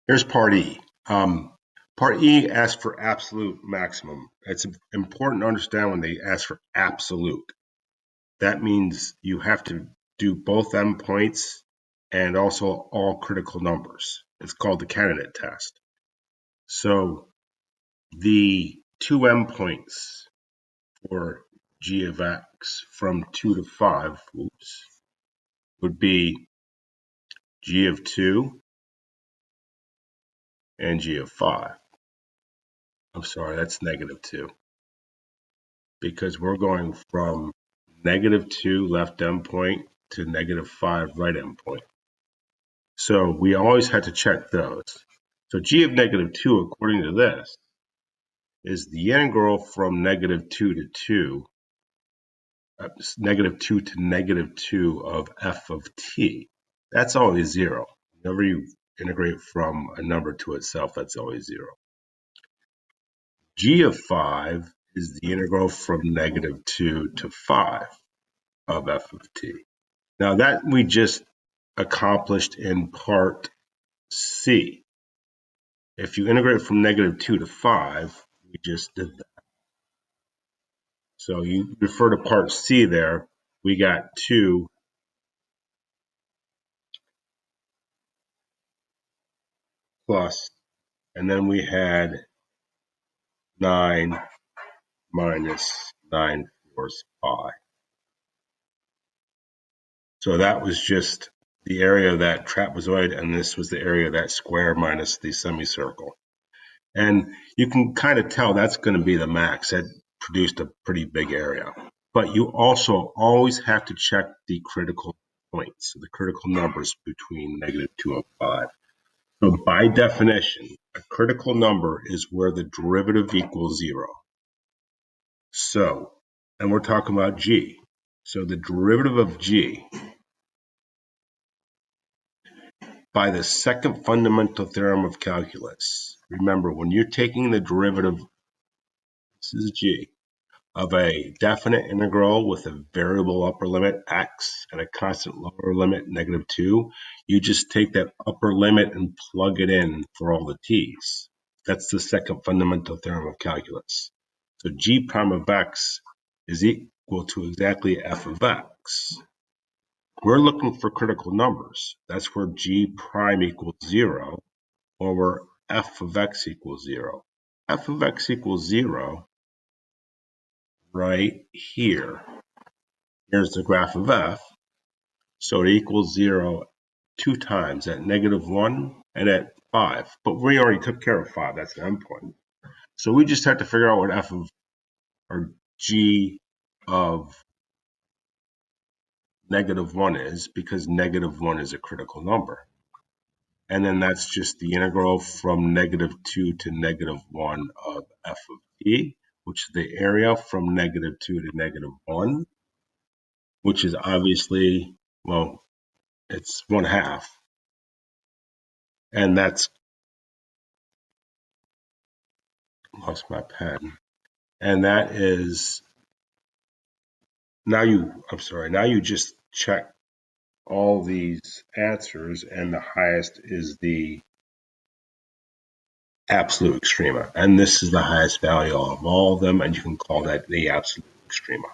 Here's part E. Part E asks for absolute maximum. It's important to understand when they ask for absolute. That means you have to do both endpoints and also all critical numbers. It's called the candidate test. So the two endpoints for g of x from 2 to 5 would be g of 2 and g of 5. I'm sorry, that's negative 2, because we're going from negative 2 left endpoint to negative 5 right endpoint. So we always had to check those. So g of negative 2, according to this, is the integral from negative 2 to 2, negative 2 to negative 2 of f of t. That's always 0. Whenever you integrate from a number to itself, that's always 0. G of 5 is the integral from negative 2 to 5 of f of t. Now that we just accomplished in part C. If you integrate from negative 2 to 5, we just did that. So you refer to part C there, we got 2 plus, and then we had 9 minus 9/4 pi. So that was just the area of that trapezoid, and this was the area of that square minus the semicircle. And you can kind of tell that's going to be the max. That produced a pretty big area. But you also always have to check the critical points, the critical numbers between negative 2 and 5. So by definition, a critical number is where the derivative equals 0. So, and we're talking about g. So the derivative of g by the second fundamental theorem of calculus. Remember, when you're taking the derivative, this is g, of a definite integral with a variable upper limit x and a constant lower limit negative 2, you just take that upper limit and plug it in for all the t's. That's the second fundamental theorem of calculus. So g prime of x is equal to exactly f of x. We're looking for critical numbers. That's where g prime equals 0, or where f of x equals 0. F of x equals 0 right here. Here's the graph of f. So it equals 0 two times, at negative 1 and at 5. But we already took care of 5. That's the endpoint. So we just have to figure out what f of, or g of negative 1 is, because negative 1 is a critical number. And then that's just the integral from negative 2 to negative 1 of f of t, which is the area from negative 2 to negative 1, which is obviously, well, it's 1/2. And that's, lost my pen. And that is, now you just check all these answers, and the highest is the absolute extrema. And this is the highest value of all of them, and you can call that the absolute extrema.